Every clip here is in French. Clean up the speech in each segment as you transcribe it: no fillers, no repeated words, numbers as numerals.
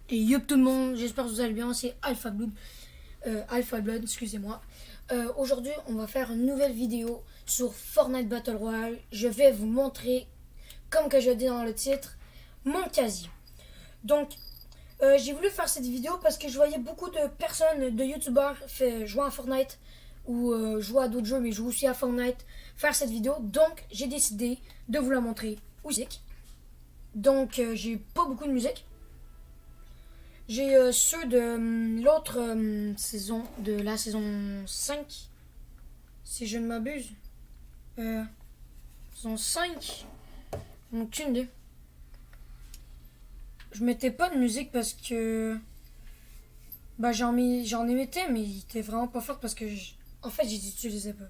Et yup tout le monde, j'espère que vous allez bien, c'est Alpha Blood, excusez-moi. Aujourd'hui, on va faire une nouvelle vidéo sur Fortnite Battle Royale. Je vais vous montrer, comme que je dis dans le titre, mon casier. Donc, j'ai voulu faire cette vidéo parce que je voyais beaucoup de personnes, de youtubeurs jouer à Fortnite ou jouer à d'autres jeux, mais jouer aussi à Fortnite, faire cette vidéo. Donc, j'ai décidé de vous la montrer aussi. Donc, j'ai pas beaucoup de musique. J'ai ceux de l'autre saison, de la saison 5, si je ne m'abuse. Saison 5, aucune idée. Je mettais pas de musique parce que bah j'en ai mettais, mais il était vraiment pas fort parce que en fait j'y utilisais pas.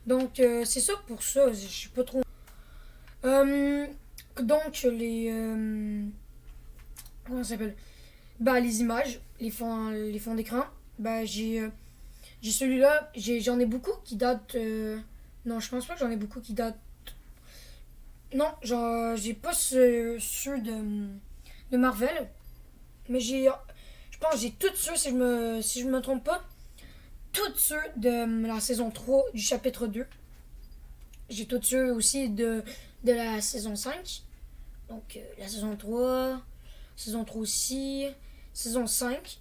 Donc c'est ça pour ça, je suis pas trop. Euh, donc les comment ça s'appelle? Bah les images, les fonds d'écran. Bah j'ai celui-là, j'en ai beaucoup qui datent. Non, je pense pas que j'en ai beaucoup qui datent. Non, genre, j'ai pas ceux de Marvel, mais je pense que j'ai tous ceux, si je me trompe pas, tous ceux de la saison 3 du chapitre 2. J'ai tous ceux aussi de la saison 5. Donc, la saison 3 aussi, saison 5,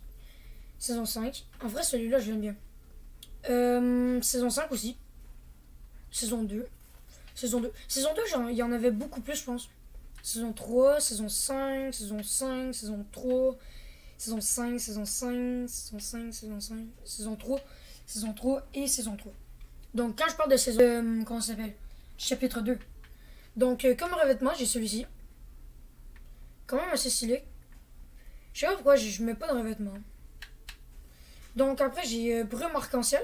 saison 5. En vrai, celui-là, je l'aime bien. Saison 5 aussi, saison 2. Saison 2. Saison 2, il y en avait beaucoup plus, je pense. Saison 3, saison 5, saison 5, saison 3, saison 5, saison 5, saison 5, saison 5, saison 3 et saison 3. Donc, quand je parle de saison. Comment ça s'appelle? Chapitre 2. Donc, comme revêtement, j'ai celui-ci. Quand même assez stylé. Je sais pas pourquoi je mets pas de revêtement. Donc, après, j'ai Brume Arc-en-Ciel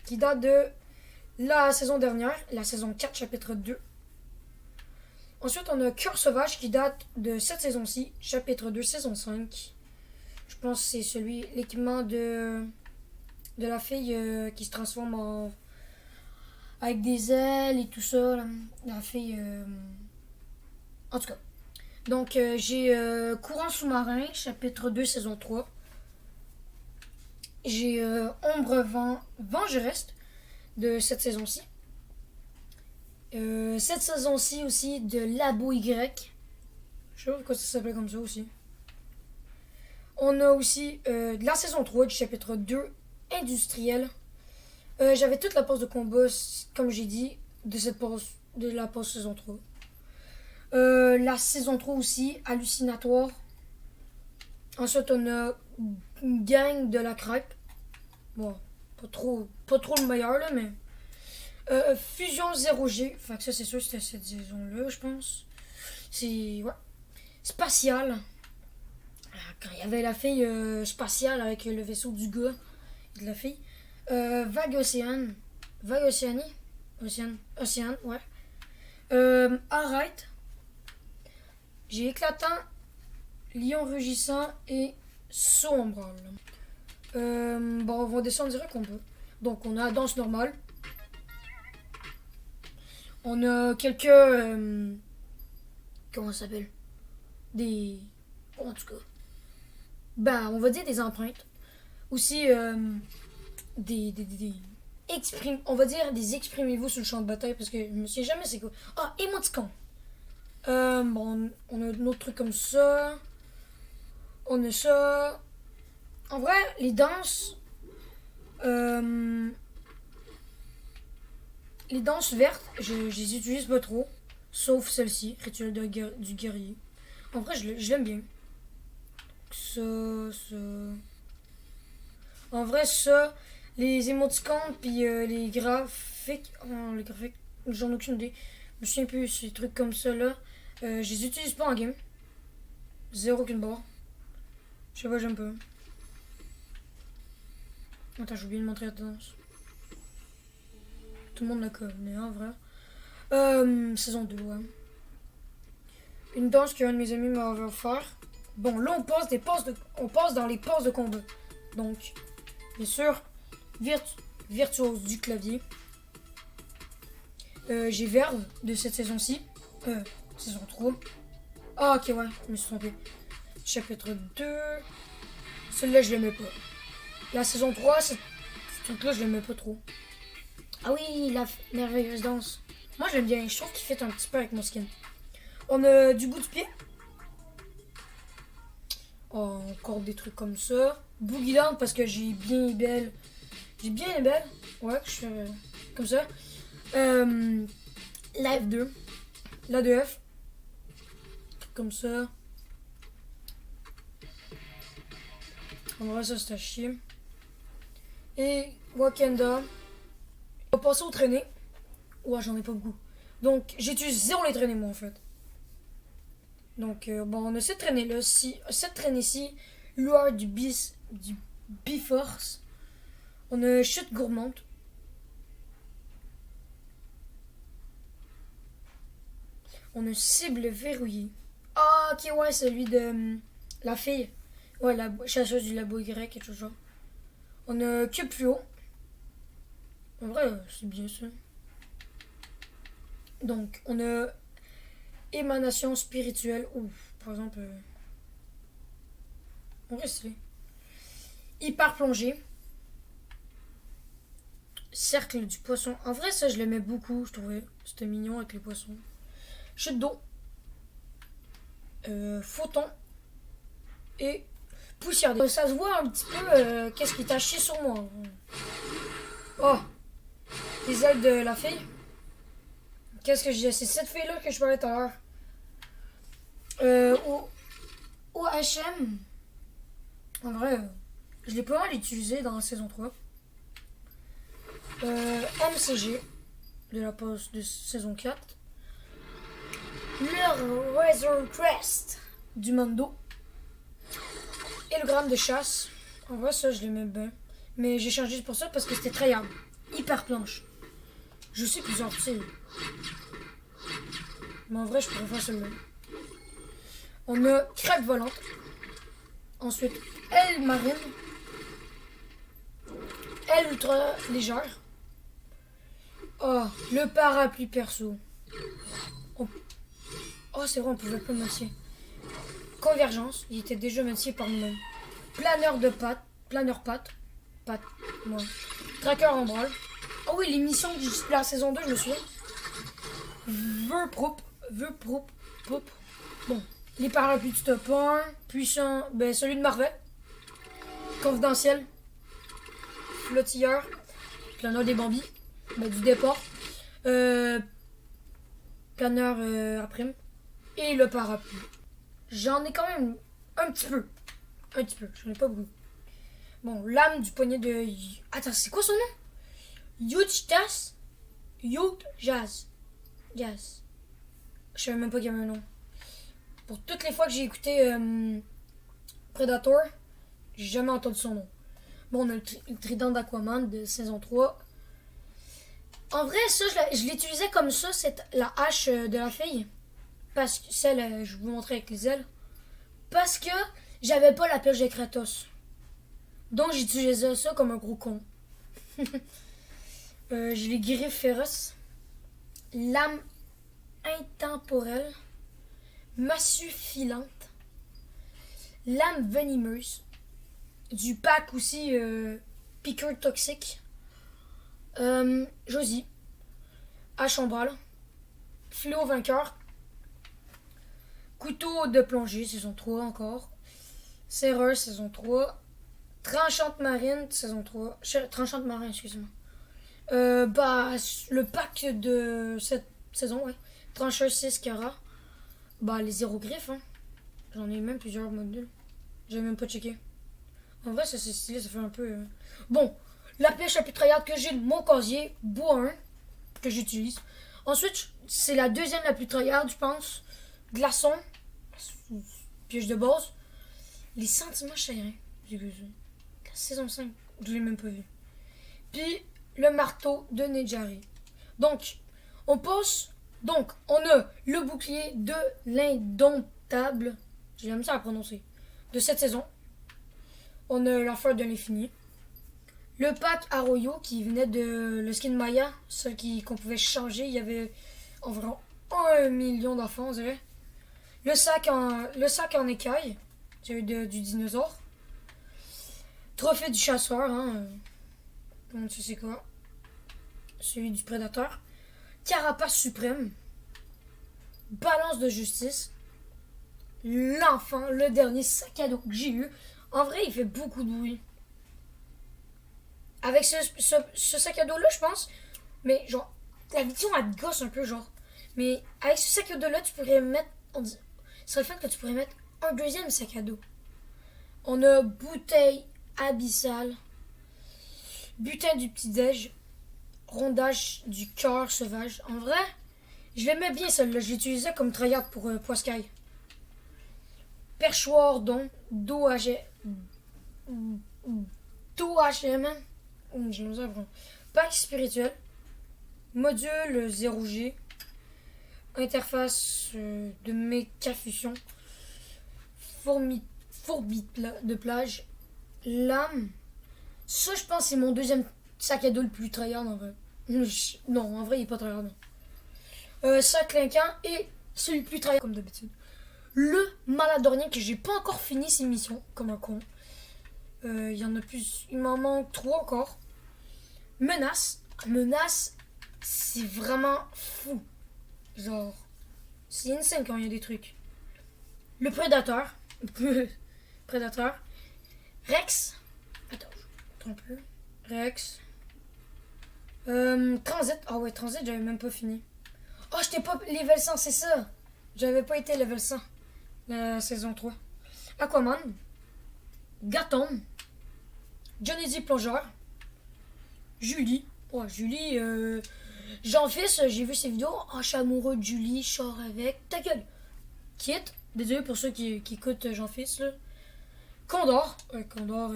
qui date de la saison dernière, la saison 4, chapitre 2. Ensuite, on a Cœur Sauvage qui date de cette saison-ci, chapitre 2, saison 5. Je pense que c'est l'équipement de la fille qui se transforme avec des ailes et tout ça. Là. La fille. En tout cas. Donc, j'ai Courant sous-marin, chapitre 2, saison 3. J'ai Ombre Vengereste de cette saison-ci. Cette saison-ci aussi de Labo Y. Je sais pas pourquoi ça s'appelle comme ça aussi. On a aussi de la saison 3 du chapitre 2 industriel. J'avais toute la pause de combat, comme j'ai dit, de la pause saison 3. La saison 3 aussi, hallucinatoire. Ensuite, on a Gang de la craque. Bon, pas trop le meilleur là, mais. Fusion 0G. Fait que ça, c'est sûr, c'était cette saison-là, je pense. C'est. Ouais. Spatial. Quand il y avait la fille spatiale avec le vaisseau du gars et de la fille. Vague Océane. Vague Océanie. Océane, ouais. Arrête. J'ai éclatant, lion rugissant et sombre. Bon, on va descendre direct qu'on peut. Donc, on a danse normale. On a quelques. Comment ça s'appelle? Des. En tout cas. Ben, on va dire des empreintes. Aussi, des on va dire des exprimez-vous sur le champ de bataille parce que je me souviens jamais c'est quoi. Ah, émoticon. Bon, on a un autre truc comme ça. On a ça. En vrai, les danses. Les danses vertes, je les utilise pas trop. Sauf celle-ci, rituel du guerrier. En vrai, je l'aime bien. Ça. En vrai, ça, les émoticônes, puis les graphiques. Oh, les graphiques, j'en ai aucune idée. Je me souviens plus, ces trucs comme ça là. Je les utilise pas en game. Zéro aucune barre. Je sais pas, j'aime pas. Attends, j'ai oublié de montrer la danse. Tout le monde la connaît, en vrai. Saison 2, ouais. Une danse qu'un de mes amis m'a offert. Bon, là, on passe dans les passes de combat. Donc, bien sûr, virtuose du clavier. J'ai Verve de cette saison-ci. Saison 3. Ah, ok, ouais, je me suis trompé. chapitre 2. Celui-là, je l'aimais pas. La saison 3, ce truc-là, je l'aimais pas trop. Ah oui, la merveilleuse danse. Moi, j'aime bien. Je trouve qu'il fait un petit peu avec mon skin. On a du bout du pied. Oh, encore des trucs comme ça. Boogie Down parce que j'ai bien belle. J'ai bien les belles. Ouais, je suis comme ça. Live 2. La 2F. Comme ça. On va ça, c'est à chier. Et Wakanda. On va passer aux traînées. Ouais, j'en ai pas beaucoup. Donc, j'utilise zéro les traînées, moi, en fait. Donc, bon, on a cette traînée-là. Cette traînée-ci. Lueur du Biforce. On a chute gourmande. On a cible verrouillée. Ah, ok, ouais, celui de la fille. Ouais, la chasseuse du labo Y, quelque chose genre. On a que plus haut. En vrai, c'est bien ça. Donc, on a émanation spirituelle. Ou, par exemple. En vrai, c'est hyper plongée. Cercle du poisson. En vrai, ça, je l'aimais beaucoup, je trouvais. C'était mignon avec les poissons. Chute d'eau. Photon. Et poussière. Ça se voit un petit peu qu'est-ce qui t'a chié sur moi. Oh. Les ailes de la fille. Qu'est-ce que je disais? C'est cette fille-là que je parlais tout à l'heure. Au HM. En vrai, je l'ai pas mal utilisé dans la saison 3. MCG de la pause de saison 4. Le Razor Crest du Mando. Et le gramme de chasse. En vrai, ça, je l'aimais bien. Mais j'ai changé pour ça parce que c'était très hard. Hyper planche. Je sais plusieurs styles. Mais en vrai, je préfère celui-là. On a crêpe volante. Ensuite, aile marine. Aile ultra légère. Oh, le parapluie perso. Oh, c'est vrai, on pouvait pas modifier. Convergence, il était déjà modifié par nous-mêmes. Planeur de pattes. Planeur pattes. Pattes, moi. Tracker en branle. Oh oui, l'émission de la saison 2, je me souviens. Vœu prop. Bon, les parapluies de top 1. Puissant, ben celui de Marvel. Confidentiel. Flottilleur. Planeur des Bambis. Ben, du départ. Planeur après. Et le parapluie. J'en ai quand même un petit peu. J'en ai pas beaucoup. Bon, lame du poignet de... Attends, c'est quoi son nom? Yutjas. Jazz. Je savais même pas qu'il y avait un nom. Pour toutes les fois que j'ai écouté Predator, j'ai jamais entendu son nom. Bon, on a le trident d'Aquaman de saison 3. En vrai, ça, je l'utilisais comme ça, la hache de la fille. Parce que celle, je vous montrer avec les ailes. Parce que j'avais pas la pioche de Kratos. Donc j'utilisais ça comme un gros con. J'ai les griffes féroces. Lame intemporelle. Massue filante. Lame venimeuse. Du pack aussi piqueur toxique. Josie. Hache en balle. Fléau vainqueur. Couteau de plongée, saison 3 encore. Serreur, saison 3. Tranchante marine, saison 3. Tranchante marine, excusez-moi. Le pack de cette saison, ouais. Trancheur 6 Cara. Bah, les zéro griffes, hein. J'en ai même plusieurs modules. J'ai même pas checké. En vrai, ça c'est stylé, ça fait un peu... Bon, la pêche la plus tryhard que j'ai de mon casier, bois 1, que j'utilise. Ensuite, c'est la deuxième la plus tryhard, je pense. Glaçon, piège de base. Les sentiments chagrins, j'ai vu ça. La saison 5, je l'ai même pas vu. Puis, le marteau de Nejari. Donc, on passe... Donc, on a le bouclier de l'indomptable. J'aime ça à prononcer. De cette saison. On a l'affaire de l'infini. Le pack Arroyo qui venait de le skin Maya. Celle qu'on pouvait changer. Il y avait environ 1 million d'enfants, on dirait. Le sac en écaille. Celui du dinosaure. Trophée du chasseur, hein. Donc, tu sais quoi? Celui du prédateur. Carapace suprême. Balance de justice. L'enfant, le dernier sac à dos que j'ai eu. En vrai, il fait beaucoup de bruit. Avec ce sac à dos-là, je pense. Mais genre, la vidéo, elle te gosse un peu, genre. Mais avec ce sac à dos-là, tu pourrais mettre... Ce serait le fait que tu pourrais mettre un deuxième sac à dos. On a bouteille abyssale. Butin du petit-déj. Rondage du cœur sauvage. En vrai, je l'aimais bien celle-là. Je l'utilisais comme tryhard pour Poiscaille. Perchoir don. DOHM. Pack spirituel. Module 0G. Interface de mécafusion. Fourbite de plage. Lame. Ça, je pense, c'est mon deuxième sac à dos le plus tryhard en vrai. Non, en vrai, il est pas tryhard. Sac clinquant et celui le plus tryhard comme d'habitude. Le maladorien que j'ai pas encore fini ses missions, comme un con. Il y en a plus. Il m'en manque 3 encore. Menace. Menace, c'est vraiment fou. Genre, c'est insane quand il y a des trucs. Le prédateur. Prédateur. Rex. Attends, je me trompe plus. Rex. Transit. Ah ouais, Transit, j'avais même pas fini. Oh, j'étais pas level 100, c'est ça. J'avais pas été level 100. La saison 3. Aquaman. Gatom. Johnny D. Plongeur. Julie. Ouais, Julie, Jean-Fils, j'ai vu ses vidéos. Oh, je suis amoureux de Julie, je sors avec. Ta gueule. Kit. Désolé pour ceux qui écoutent Jean-Fils, là. Condor. Condor.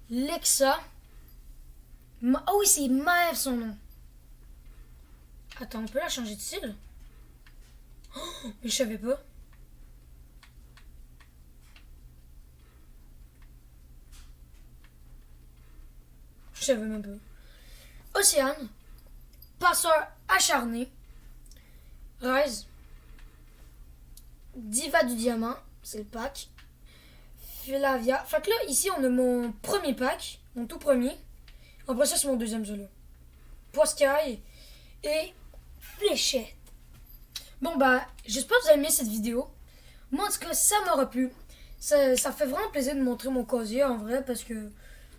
Lexa. Ah oui, c'est Maëv son nom. Attends, on peut la changer de style? Oh, mais je savais pas. Je savais même pas. Océane. Passeur acharné. Rise. Diva du diamant. C'est le pack. Philavia. Fait que là, ici, on a mon premier pack. Mon tout premier. Après ça, c'est mon deuxième solo. Poiscaille. Et fléchette. Bon, bah, j'espère que vous avez aimé cette vidéo. Moi, en tout cas, ça m'aura plu. Ça fait vraiment plaisir de montrer mon casier, en vrai, parce que...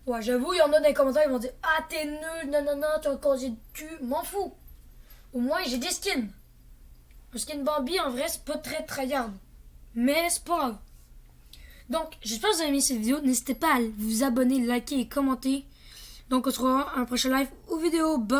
Ouais, j'avoue, il y en a dans les commentaires, ils vont dire « Ah, t'es nul, nanana, tu as un casier de cul. » M'en fous. Au moins, j'ai des skins. Le skin Bambi, en vrai, c'est pas très tryhard. Mais c'est pas grave. Donc, j'espère que vous avez aimé cette vidéo. N'hésitez pas à vous abonner, liker et commenter. Donc, on se revoit à un prochain live ou vidéo. Bye!